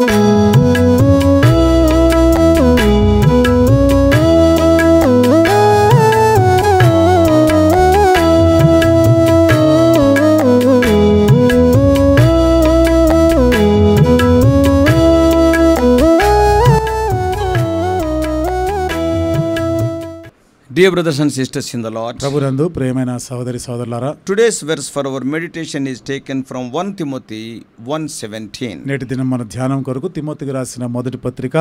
Dear brothers and sisters in the Lord, ప్రభునందు ప్రియమైన సహోదరి సహోదరులారా, today's verse for our meditation is taken from 1 Timothy 1:17. నేటి దినం మన ధ్యానం కొరకు తిమోతికి రాసిన మొదటి పత్రిక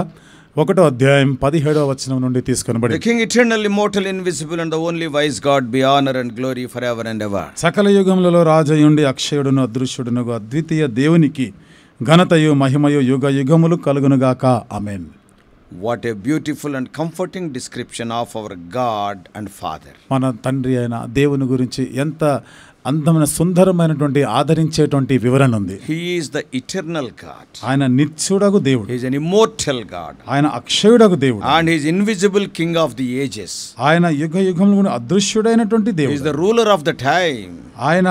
1వ అధ్యాయం 17వ వచనం నుండి The తీసుకొనబడింది. King eternal, immortal, invisible and the only wise God be honor and glory forever and ever. సకల యుగములలో రాజయుండి అక్షయుడును అదృశ్యుడును అద్వితీయ దేవునికి ఘనతయు మహిమయు యుగ యుగములు కలుగునుగాక. ఆమేన్. What a beautiful and comforting description of our God and Father. మన తండ్రి అయిన దేవుని గురించి ఎంత అందమైన సుందరమైనటువంటి ఆదరించేటువంటి వివరణ ఉంది. He is the eternal God. ఆయన నిత్యుడగు దేవుడు, He is an immortal God. ఆయన అక్షయుడగు దేవుడు, And He is invisible King of the ages. ఆయన యుగ యుగములు అదృశ్యుడైనటువంటి He is దేవుడు, the ruler of the time. ఆయన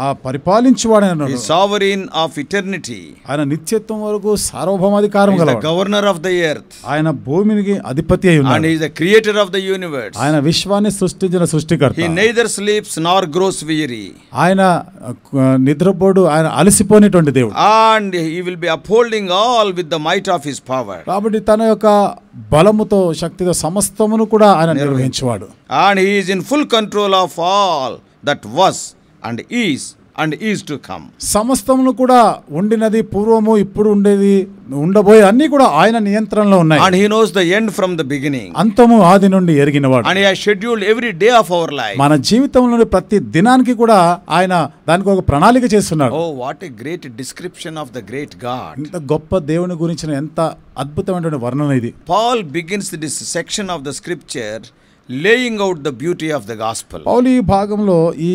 ఆ పరిపాలించువాడైన He is sovereign of eternity. ఆయన నిత్యత్వం వరకు సార్వభౌమాధికారం He is the గలవాడు. governor of the earth. ఆయన భూమికి అధిపతి అయి And ఉన్నాడు. He is the creator of the universe. ఆయన విశ్వాన్ని సృష్టించిన సృష్టికర్త. He neither sleeps nor grows weary. ఆయన నిద్రపోడు, ఆయన అలసిపోయినటువంటి దేవుడు. And He will be upholding all with the might of His power. కాబట్టి తన యొక్క బలముతో శక్తితో సమస్తమును కూడా ఆయన నిర్వహించేవాడు. And He is in full control of all that was and is to come. సమస్తమును కూడా ఉండినది, పూర్వము, ఇప్పుడు ఉండేది, ఉండబోయే అన్ని కూడా ఆయన నియంత్రణలో ఉన్నాయి. And He knows the end from the beginning. అంతము ఆది నుండి ఎరిగినవాడు. And He has scheduled every day of our life. మన జీవితంలోని ప్రతి దినానికి కూడా ఆయన దానికి ఒక ప్రణాళిక చేస్తున్నాడు. Oh, what a great description of the great God. ఇంత గొప్ప దేవుని గురించిన ఎంత అద్భుతమైనటువంటి వర్ణన ఇది. Paul begins this section of the scripture laying out the beauty of the gospel. పౌలు ఈ భాగంలో, ఈ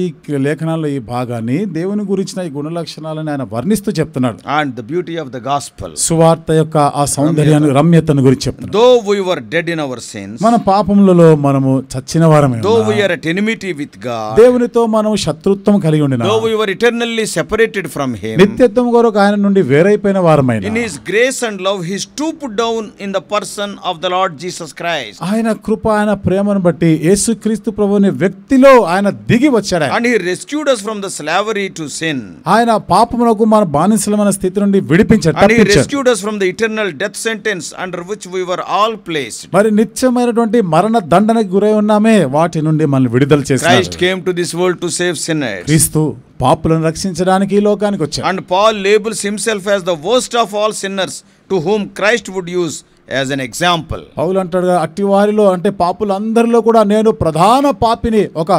లేఖనాల్లో ఈ భాగాన్ని దేవుని గురించిన ఈ గుణ లక్షణాలను ఆయన వర్ణిస్తూ చెప్తున్నాడు. And the beauty of the gospel. సువార్త యొక్క ఆ సౌందర్యాన్ని, రమ్యతను గురించి చెప్తున్నాడు. Though we were dead in our sins, మన పాపములలో మనము చచ్చిన వారమే, though we are at enmity with God, దేవునితో మనం శత్రుత్వం కలిగి ఉండిన, though we were eternally separated from Him, నిత్యత్వం కొరకు ఆయన నుండి వేరైపోయిన వారమైన, in His grace and love He stooped down in the person of the Lord Jesus Christ. ఆయన కృప, ఆయన ప్రేమను బట్టి యేసుక్రీస్తు ప్రభువుని వ్యక్తిలో ఆయన దిగి వచ్చాడు. And He rescued us from the slavery to sin. ఆయన పాపమునకు మన బానిసలమైన స్థితి నుండి విడిపించాడు. And He rescued us from the eternal death sentence under which we were all placed. మరి నిత్యమైనటువంటి మరణ దండనకు గురై ఉన్నామే, వాటి నుండి మనల్ని విడుదల చేశాడు. Christ came to this world to save sinners. క్రీస్తు పాపులను రక్షించడానికి ఈ లోకానికి వచ్చాడు. And Paul labels himself as the worst of all sinners to whom Christ would use as an example. పౌలు అంటాడు, అట్టి వారిలో అంటే పాపులందరిలో కూడా నేను ప్రధాన పాపిని ఒక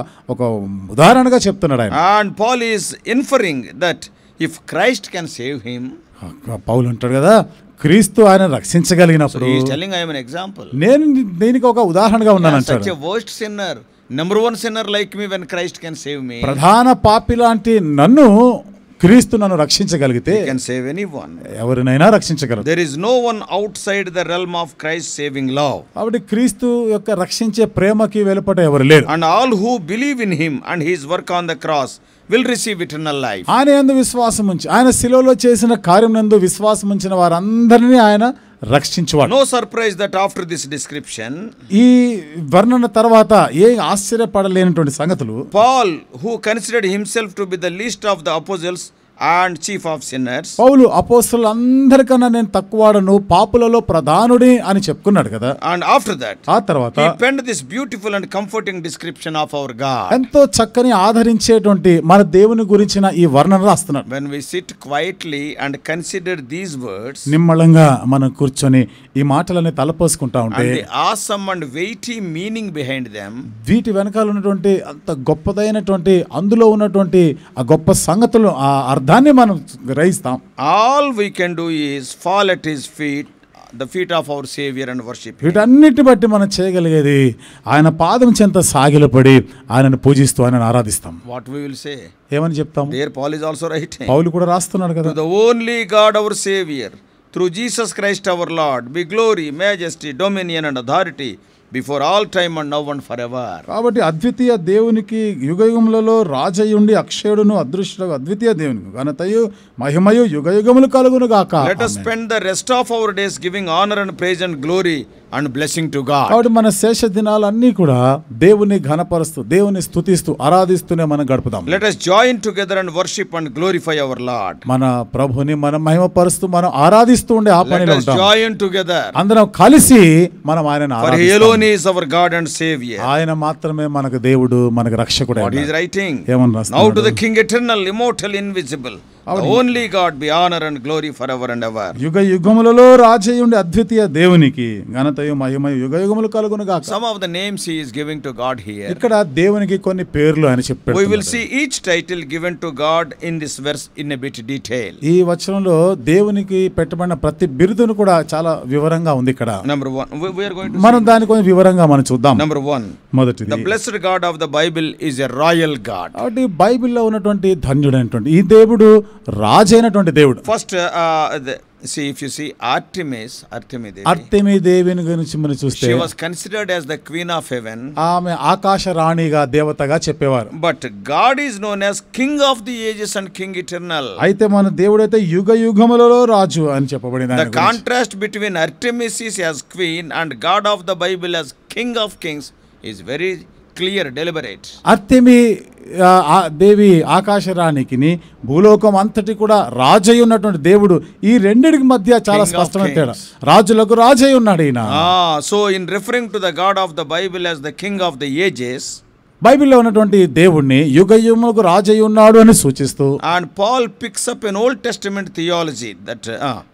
ఉదాహరణగా చెప్తున్నాడు ఆయన. And Paul is inferring that if Christ can save him, పౌలు అంటాడు కదా, క్రీస్తు ఆయన రక్షించగలిగినప్పుడు he is telling I am an example. నేను దీనికి ఒక ఉదాహరణగా ఉన్నాను అంటాడు. Such a worst sinner, number one sinner like me, when Christ can save me, ప్రధాన పాపి లాంటి నన్ను క్రీస్తు నన్ను రక్షించగలిగితే He can save anyone. ఎవరినైనా రక్షించగలరు. There is no one outside the realm of Christ's saving love. కాబట్టి క్రీస్తు యొక్క రక్షించే ప్రేమకి వెలుపట ఎవరు లేరు. And all who believe in Him and His work on the cross will receive eternal life. ఆయన యందు విశ్వాసం ఉంచి, ఆయన శిలువలో చేసిన కార్యం నందు విశ్వాసం ఉంచిన వారందరినీ ఆయన రక్షించువాడు. No surprise that after this description, ఈ వర్ణన తర్వాత ఏ ఆశ్చర్యపడలేనటువంటి సంగతులు, Paul, who considered himself to be the least of the apostles and chief of sinners, పౌలు అపోస్తలులందరికన్నా నేను తక్కువవాడను, పాపులలో ప్రధానుడి అని చెప్పుకున్నాడు కదా. and after that ఆ తర్వాత he penned this beautiful and comforting description of our God. ఎంతో చక్కని ఆదరించేటువంటి మన దేవుని గురించిన ఈ వర్ణన రాస్తున్నాడు. When we sit quietly and consider these words నిమ్మళంగా మనం కూర్చొని ఈ మాటలని తలపోసుకుంటా ఉంటే, and the awesome and weighty meaning behind them, వీటి వెనకాల ఉన్నటువంటి అంత గొప్పదైనటువంటి, అందులో ఉన్నటువంటి ఆ గొప్ప సంగతులు, ఆ అర్థాన్ని మనం గ్రహిస్తాం. all we can do is fall at His feet, the feet of our Savior, and worship Him. వీటన్నిటి బట్టి మనం చేయగలిగేది ఆయన పాదం చెంత సాగిలపడి ఆయనను పూజిస్తూ ఆయనను ఆరాధిస్తాం. What we will say? ఏమని చెప్తాం? There Paul is also writing, పౌలు కూడా రాస్తున్నాడు కదా, to the only God our Savior, through Jesus Christ our Lord, be glory, majesty, dominion and authority before all time and now and forever. కాబట్టి అద్వితీయ దేవునికి యుగయుగములలో రాజయుండి అక్షయుడును అదృశ్యుడు అద్వితీయ దేవునికి ఘనతయు మహిమయు యుగయుగములు కలుగును గాక. Let us spend the rest of our days giving honor and praise and glory and blessing to God. కాబట్టి మన శేష దినాలన్నీ కూడా దేవుని ఘనపరుస్తూ దేవుని స్తుతిస్తూ ఆరాధిస్తూనే మనం గడుపుదాం. Let us join together and worship and glorify our Lord. మన ప్రభుని మనం మహిమపరుస్తూ మనం ఆరాధిస్తూ ఉండే ఆ పనిలో Let us ఉంటాం. join together. అందరం కలిసి మనం ఆయనను For he alone is our God and Savior. ఆయన మాత్రమే మనకు దేవుడు మనకు రక్షకుడు. What he is writing? ఏమని Now రాస్తున్నాడు? to the King eternal, immortal, invisible, the only God, be honor and glory forever and ever. యుగ యుగములలో రాజయుండి అద్వితీయ దేవునికి ఘనతయు మహిమయు యుగ యుగములు కలుగును గాక. Some of the names he is giving to God here. ఇక్కడ దేవునికి కొన్ని పేర్లు ఆయన చెప్పాడు. We will see each title given to God in this verse in a bit detail. ఈ వచనంలో దేవునికి పెట్టబడిన ప్రతి బిరుదును కూడా చాలా వివరంగా ఉంది ఇక్కడ. Number 1, we are going to మనం దాని కొంచెం వివరంగా మనం చూద్దాం. Number 1, మొదటిది, the blessed God of the Bible is a royal God. కాబట్టి బైబిల్లో ఉన్నటువంటి ధన్యుడైనటువంటి ఈ దేవుడు రాజైనటువంటి దేవుడు. First, see, if you see Artemis Devi, అర్తెమి దేవిని గురించి మనం చూస్తే she was considered as the queen of heaven. ఆమె ఆకాశ రాణిగా దేవతగా చెప్పేవారు. But God is known as King of the ages and King eternal. అయితే మన దేవుడైతే యుగ యుగములలో రాజు అని చెప్పబడింది. The contrast between Artemis as queen and God of the Bible as King of kings is very clear, deliberate. అర్తెమి దేవి ఆకాశ రాణికిని భూలోకం అంతటి కూడా రాజై ఉన్నటువంటి దేవుడు ఈ రెండిటికి మధ్య చాలా స్పష్టమైన తేడా. రాజులకు రాజై ఉన్నాడు ఈయన. So in referring to the God of the Bible as the King of the ages, బైబిల్లో ఉన్నటువంటి దేవుణ్ణి యుగ యుగములకు రాజై ఉన్నాడు అని సూచిస్తూ, and Paul picks up an Old Testament theology that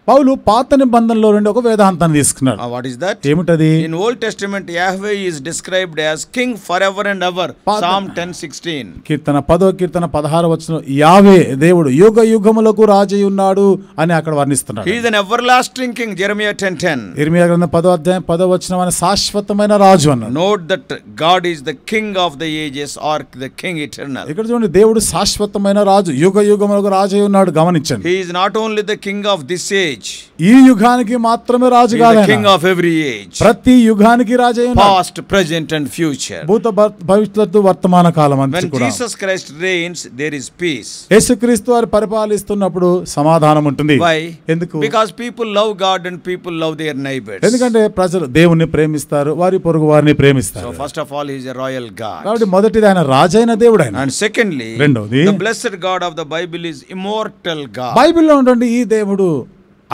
పౌలు పాత నిబంధనలో నుండి ఒక వేదాంతాన్ని తీసుకున్నాడు. what is that? ఏమిటది? In Old Testament Yahweh is described as King forever and ever. Psalm 10:16. కీర్తన 10:16 వచనం యావే దేవుడు యుగ యుగములకు రాజై ఉన్నాడు అని అక్కడ వర్ణిస్తున్నాడు. He is an everlasting king. Jeremiah 10:10. ఇర్మియా గ్రంథం 10వ వచనం అని శాశ్వతమైన రాజు అన్నాడు. Note that God is the King of the ages or the King eternal. ఇక్కడ చూడండి, దేవుడు శాశ్వతమైన రాజు, యుగ యుగములకు రాజై ఉన్నాడు. గమనించండి, He is not only the king of this age, ఈ యుగానికి మాత్రమే రాజు He is కాదు, the king of every age, ప్రతి యుగానికి రాజై ఉన్నాడు. past, present and future. భూత భవిష్యత్తు వర్తమాన కాలం అంతా When కూడా Jesus Christ reigns, there is peace. యేసుక్రీస్తు వారు పరిపాలిస్తున్నప్పుడు సమాధానం ఉంటుంది. Why? ఎందుకు? Because people love God and people love their neighbors. ఎందుకంటే ప్రజలు దేవుణ్ణి ప్రేమిస్తారు, వారి పొరుగు వారిని ప్రేమిస్తారు. So first of all, He is a royal God. కాబట్టి మొదటిది ఆయన రాజైన దేవుడు ఆయన. And secondly, రెండవది, the blessed God of the Bible is immortal God. బైబిల్లో ఉన్నటువంటి ఈ దేవుడు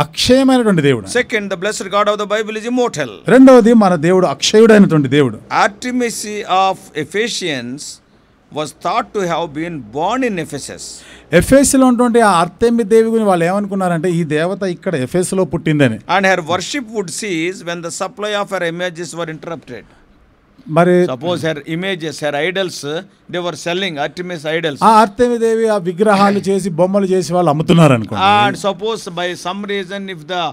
అక్షయమైనటువంటి దేవుడు. Second, the blessed God of the Bible is immortal. రెండవది, మన దేవుడు అక్షయుడైనటువంటి దేవుడు. Artemis of Ephesians was thought to have been born in Ephesus. ఎఫెసులో ఉన్నటువంటి ఆ అర్తెమి దేవి గురించి వాళ్ళు ఏమనుకున్నారంటే ఈ దేవత ఇక్కడ ఎఫెసులో పుట్టిందని. And her worship would cease when the supply of her images were interrupted. మరి Suppose her images, her idols, they were selling Artemis idols. ఆ అర్తెమి దేవి ఆ విగ్రహాలు చేసి బొమ్మలు చేసి వాళ్ళు అమ్ముతున్నారు అనుకోండి. And suppose by some reason if the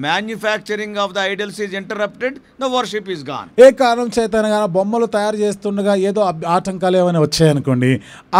manufacturing of the idols is interrupted, the worship is gone. ఏ కారణం చేతనగా బొమ్మలు తయారు చేస్తుండగా ఏదో ఆటంకాలు ఏమైనా వచ్చాయనుకోండి,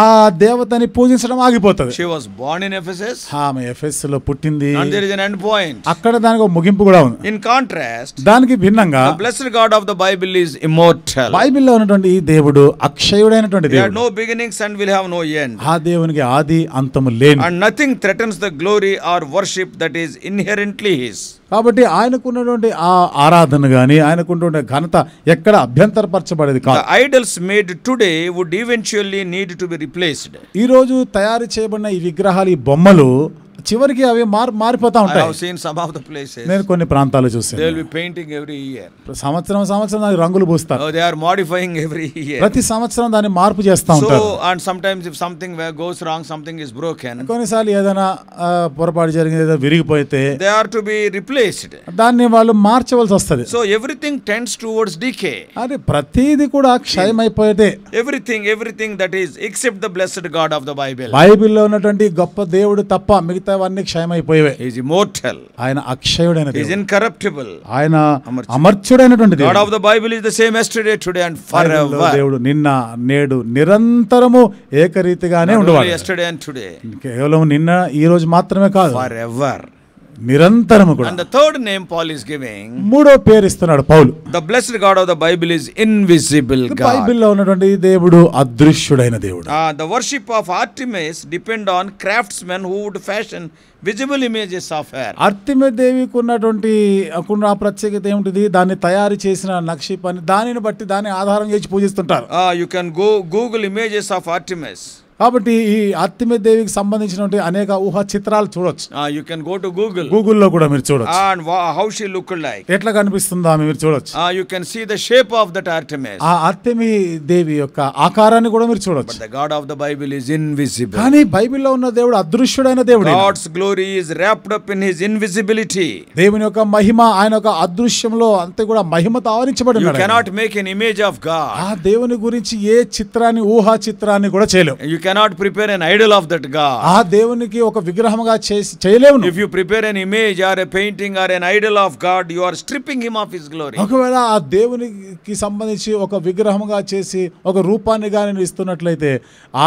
ఆ దేవతని పూజించడం ఆగిపోతుంది. She was born in Ephesus. ఆమె ఎఫెసులో పుట్టింది. And there is an end point. అక్కడ దానికి ఒక ముగింపు కూడా ఉంది. In contrast, దానికి భిన్నంగా the blessed God of the Bible is immortal. బైబిల్లో ఉన్నటువంటి ఈ దేవుడు అక్షయుడైనటువంటి He had దేవుడు. no beginnings and will have no end. ఆ దేవునికి ఆది అంతము లేని. And nothing threatens the glory or worship that is inherently His. కాబట్టి ఆయనకున్నటువంటి ఆ ఆరాధన గాని ఆయనకున్నటువంటి ఘనత ఎక్కడ అభ్యంతరపరచబడేది కాదు. The idols made today would eventually need to be replaced. ఈ రోజు తయారు చేయబడిన ఈ విగ్రహాలు, ఈ బొమ్మలు చివరికి అవి మారిపోతా I ఉంటాయి. have seen some of the places. నేను కొన్ని ప్రాంతాలు చూసాను. They will be painting every year. సంవత్సరం దానికి రంగులు పూస్తారు. They are modifying every year. ప్రతి సంవత్సరం దాన్ని మార్పు చేస్తూ So, ఉంటారు. and sometimes if something goes wrong, something is broken, కొన్నిసార్లు ఏదైనా పొరపాటు జరిగింది, ఏదో విరిగిపోతే they are to be replaced. దాన్ని వాళ్ళు మార్చవలసి వస్తుంది. So everything tends towards decay. అది ప్రతిది కూడా క్షయమైపోయేదే. Everything that is except the blessed God of the Bible. బైబిల్లో ఉన్నటువంటి గొప్ప దేవుడు తప్ప మిగతావన్నీ క్షయమైపోయేవే. He is immortal. ఆయన అక్షయుడైన He is దేవుడు. incorruptible. ఆయన అమర్త్యుడైనటువంటి God దేవుడు. of the Bible is the same yesterday, today and బైబిల్లో forever. దేవుడు నిన్న నేడు నిరంతరము ఏకరీతిగానే Not only ఉండేవాడు. yesterday and today, కేవలం నిన్న ఈ రోజు మాత్రమే కాదు, forever. నిరంతరము కూడా. And the third name Paul is giving, మూడో పేరు ఇస్తున్నాడు పౌలు. the blessed God of the Bible is invisible God. బైబిల్లో ఉన్నటువంటి దేవుడు అదృశ్యుడైన దేవుడు. The worship of Artemis depend on craftsmen who would fashion visible images of her. Artemis దేవికి ఉన్నటువంటి ఆ ప్రత్యేకత ఏమిటిది? దాన్ని తయారు చేసిన నక్షి పని, దానిని బట్టి దాన్ని ఆధారం చేసి పూజిస్తుంటారు. You can go Google images of Artemis. కాబట్టి ఈ అర్తెమిస్ దేవికి సంబంధించినటువంటి అనేక ఊహా చిత్రాలు చూడొచ్చు. You can go to Google. గూగుల్లో కూడా మీరు చూడొచ్చు. And how she looked like. ఎట్లా కనిపిస్తుందో మీరు చూడొచ్చు. You can see the shape of that Artemis. ఆ అర్తెమిస్ దేవి యొక్క ఆకారాన్ని కూడా మీరు చూడొచ్చు. But the God of the Bible is invisible. కానీ బైబిల్లో ఉన్న దేవుడు అదృశ్యుడైన దేవుడు. God's glory is wrapped up in his invisibility. దేవుని యొక్క మహిమ ఆయన యొక్క అదృశ్యంలో అంతే కూడా మహిమతో ఆవరించబడి ఉన్నాడు. You cannot make an image of God. ఆ దేవుని గురించి ఏ చిత్రాన్ని, ఊహా చిత్రాన్ని కూడా చేయలేము. You cannot prepare an idol of that God. ఆ దేవునికి ఒక విగ్రహముగా చేయలేము. If you prepare an image or a painting or an idol of God, you are stripping him of his glory. ఒకవేళ ఆ దేవునికి సంబంధించి ఒక విగ్రహముగా చేసి ఒక రూపాన్ని గాని ఇస్తున్నట్లయితే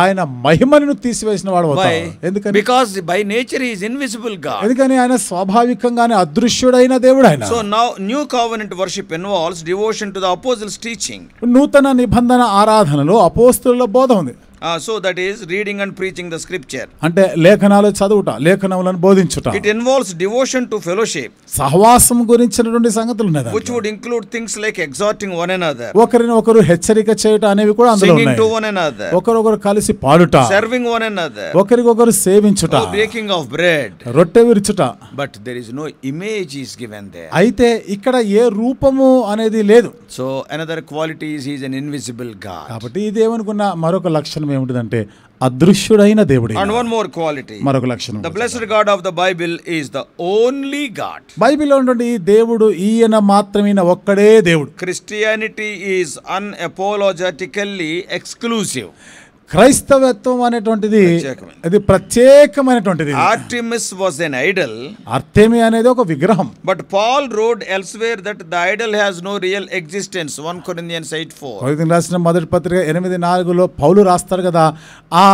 ఆయన మహిమను తీసివేసిన వాడు అవుతాడు. ఎందుకని? Because by nature he is invisible God. ఎందుకని ఆయన స్వాభావికంగానే అదృశ్యుడైన దేవుడు ఆయన. So now new covenant worship involves devotion to the apostles' teaching. నూతన నిబంధన ఆరాధనలో అపోస్తలుల బోధ ఉంది. So that is reading and preaching the scripture. అంటే లేఖనాలు చదువుట, లేఖనములను బోధించుట. It involves devotion to fellowship. సహవాసం గురించినటువంటి సంగతులు ఉన్నాయి. Which would include things like exhorting one another. ఒకరిని ఒకరు హెచ్చరిక చేయుట అనేవి కూడా అందులో ఉన్నాయి. Singing to one another. ఒకరొకరు కలిసి పాడుట. Serving one another. ఒకరికొకరు సేవించుట. Breaking of bread. రొట్టె విరుచుట. But there is no image is given there. అయితే ఇక్కడ ఏ రూపము అనేది లేదు. So another quality is he is an invisible God. కాబట్టి ఈ దేవునికి ఉన్న మరొక లక్షణం ఏమిటంటే అదృశ్యుడైన దేవుడు. And one more quality. మరొక లక్షణం. The blessed God of the Bible is the only God. బైబిల్లో ఉన్నటువంటి ఈ దేవుడు ఈయన మాత్రమే ఒక్కడే దేవుడు. Christianity is unapologetically exclusive. క్రైస్తవత్వం అనేటువంటిది అది ప్రత్యేకమైనటువంటిది. Artemis was an idol. అర్తెమి అనేది ఒక విగ్రహం. But Paul wrote elsewhere that the idol has no real existence. 1 Corinthians 8:4. కొరింథీయులకు రాసిన మొదటి పత్రిక 8:4లో పౌలు రాస్తారు కదా, ఆ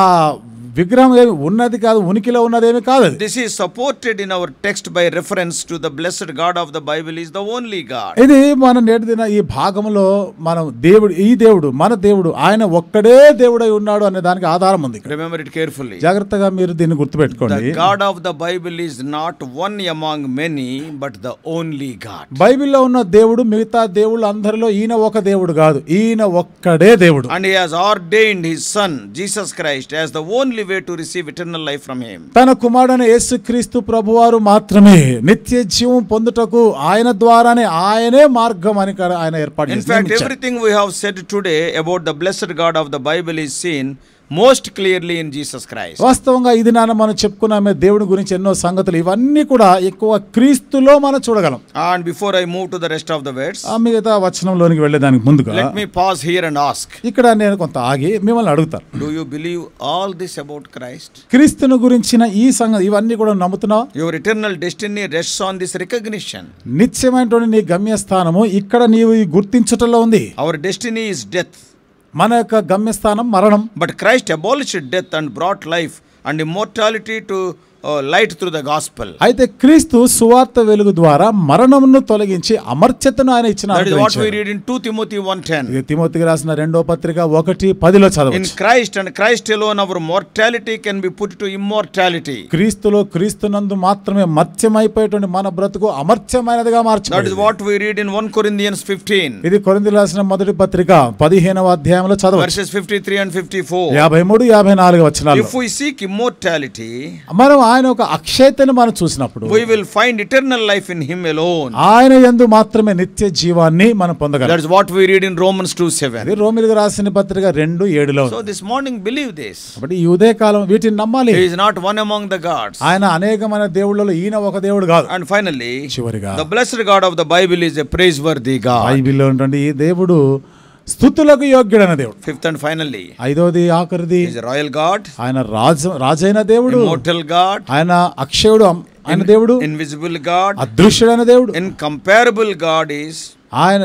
విగ్రహం ఉన్నది కాదు, ఉనికిలో ఉన్నదేమి కాదు. This is supported in our text by reference to the blessed God of the Bible is the only God. ఇది మన నేటి దిన ఈ భాగంలో మనం ఈ దేవుడు మన దేవుడు ఆయన ఒక్కడే దేవుడై ఉన్నాడు అనే దానికి ఆధారం ఉంది. Remember it carefully. జాగ్రత్తగా మీరు దీన్ని గుర్తుపెట్టుకోండి. The God of the Bible is not one among many but the only God. బైబిల్లో ఉన్న దేవుడు మిగతా దేవుళ్ళ అందరిలో ఈయన ఒక దేవుడు కాదు, ఈయన ఒక్కడే దేవుడు. And he has ordained his son Jesus Christ as the only way to receive eternal life from him. తన కుమారుడైన యేసుక్రీస్తు ప్రభువారు మాత్రమే నిత్య జీవం పొందుటకు ఆయన ద్వారానే ఆయనే మార్గం అని ఆయన ఏర్పాటు చేశారు. In fact, everything we have said today about the blessed God of the Bible is seen most clearly in Jesus Christ. వాస్తవంగా ఇది మనం చెప్పుకున్నామే దేవుడి గురించి ఎన్నో సంగతులు, ఇవన్నీ కూడా ఎక్కువ క్రీస్తులో మనం చూడగలం. And before I move to the rest of the words, మిగతా వచనంలోనికి వెళ్ళేదానికి ముందుగా let me pause here and ask. ఇక్కడ నేను కొంత ఆగి మిమ్మల్ని అడుగుతాను. Do you believe all this about Christ? క్రీస్తును గురించిన ఈ సంగతి ఇవన్నీ కూడా నమ్ముతున్నావా? Your eternal destiny rests on this recognition. నిత్యమైనటువంటి నీ గమ్యస్థానము ఇక్కడ నీవు గుర్తించుటలో ఉంది. Our destiny is death. మన యొక్క గమ్యస్థానం మరణం. But Christ abolished death and brought life and immortality to light through the gospel. అయితే క్రీస్తు సువార్త వెలుగు ద్వారా మరణమును తొలగించి అమర్త్యతను ఆయన ఇచ్చినాడు. That is what we read in 2 Timothy 1:10. ఇది తిమోతికి రాసిన 2వ పత్రిక 1:10లో చదవచ్చు. In Christ and Christ alone our mortality can be put to immortality. క్రీస్తులో క్రీస్తునందు మాత్రమే మర్త్యమైపోయేటువంటి మన బ్రతుకు అమర్త్యమైనదిగా మార్చబడింది. That is what we read in 1 Corinthians 15. ఇది కొరింథీయులకు రాసిన మొదటి పత్రిక 15వ అధ్యాయంలో చదవచ్చు. Verses 53 and 54. 53, 54 వచనాలు. If we seek immortality, మనం ఆయన ఒక అక్షయతను మనం చూసినప్పుడు we will find eternal life in him alone. ఆయన యందు మాత్రమే నిత్య జీవాన్ని మనం పొందగలం. That is what we read in Romans 2:7. ఇది రోమీయులకు రాసిన పత్రిక 2:7లో. So this morning believe this. కాబట్టి ఈ ఉదయకాలం వీటిని నమ్మాలి. He is not one among the gods. ఆయన అనేకమైన దేవుళ్ళలో ఈయన ఒక దేవుడు కాదు. And finally, చివరిగా the blessed God of the Bible is a praiseworthy God. బైబిల్లో ఉన్నటువంటి ఈ దేవుడు స్తుతులకు యోగ్యుడైన దేవుడు. Fifth and finally, ఐదోది ఆఖరిది, he is a royal God, ఆయన రాజైన దేవుడు, immortal God, ఆయన అక్షయుడు, ఆయన దేవుడు, invisible God, అదృశ్యుడైన దేవుడు, incomparable God is ఆయన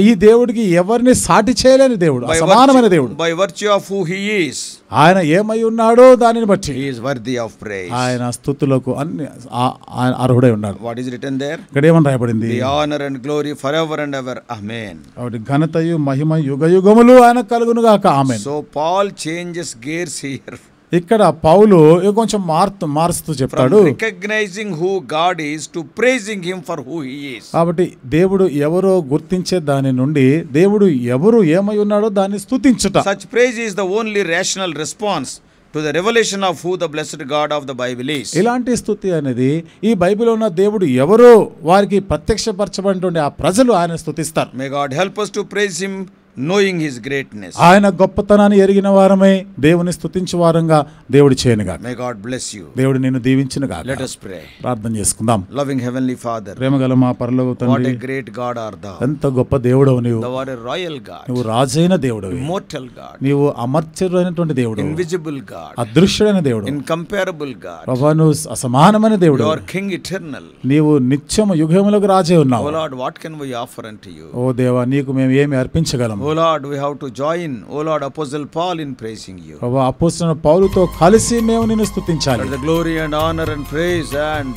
ఈ దేవుడికి ఎవరిని సాటి చేయలేని దేవుడు, సమానమైన దేవుడు. By virtue of who he is, ఆయన ఏమై ఉన్నాడో దానిని బట్టి he is worthy of praise. ఆయన స్తుతులకు అన్ని ఆయన అర్హుడై ఉన్నాడు. What is written there? ఇక్కడ ఏమని రాయబడింది? The honor and glory forever and ever. Amen. కాబట్టి ఘనతయు మహిమ యుగ యుగములు ఆయన కలుగును గాక. ఆమేన్. So Paul changes gears here. ఇక్కడ పౌలు కొంచెం మారుస్తూ చెప్తాడు, recognizing who God is to praising him for who he is. కాబట్టి దేవుడు ఎవరో గుర్తించే దాని నుండి దేవుడు ఎవరు ఏమై ఉన్నాడో దాన్ని స్తుతించుట. Such praise is the only rational response to the revelation of who the blessed God of the Bible is. ఇలాంటి స్తుతి అనేది ఈ బైబిల్లో ఉన్న దేవుడు ఎవరో వారికి ప్రత్యక్షపరచబడినటువంటి ఆ ప్రజలు ఆయన స్తుతిస్తారు. May God help us to praise him knowing his greatness. ఆయన గొప్పతనాన్ని ఎరిగిన వారమే దేవుని స్తుతించు వారంగా దేవుడు చేయనుగాక. May God bless you. దేవుడు నిన్ను దీవించునుగాక. Let us pray. ప్రార్థన చేసుకుందాం. Loving heavenly Father, ప్రేమగల మా పరలోక what తండ్రి, a great God art thou. ఎంత గొప్ప దేవుడవు నీవు. Thou art a royal God, నువ్వు రాజైన దేవుడవి, immortal God, నీవు అమర్త్యుడైనటువంటి దేవుడు, invisible God, అదృశ్యుడైన దేవుడు, incomparable God. ప్రభువా నువ్వు అసమానమైన దేవుడు, You are King eternal. నీవు నిత్యము యుగములకు రాజే ఉన్నావు. O Lord, what can we offer unto you? ఓ దేవా నీకు మేము ఏమి అర్పించగలం? O Lord, we have to join, O Lord, Apostle Paul in praising you. ప్రభువా అపోస్తలుడైన పౌలుతో కలిసి మేము నిన్ను స్తుతించాలి. Let the glory and honor and praise and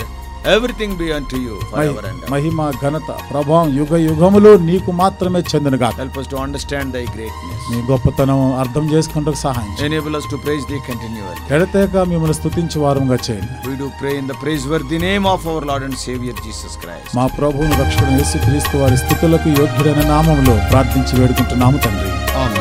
everything be unto you forever and ever. మహిమ ఘనత ప్రభావం యుగ యుగములు నీకు మాత్రమే చెందునుగాక. Help us to understand thy greatness. నీ గొప్పతనం అర్థం చేసుకుంటూ సహాయం చేయి. Enable us to praise thee continually. ఎడతెగక మిమ్మల్ని స్తుతించు వారంగా చేయండి. We do pray in the praiseworthy name of our Lord and Savior Jesus Christ. మా ప్రభువును రక్షకుడు యేసుక్రీస్తు వారి స్తుతులకు యోగ్యుడైన నామములో ప్రార్థించి వేడుకుంటున్నాము తండ్రి. Amen.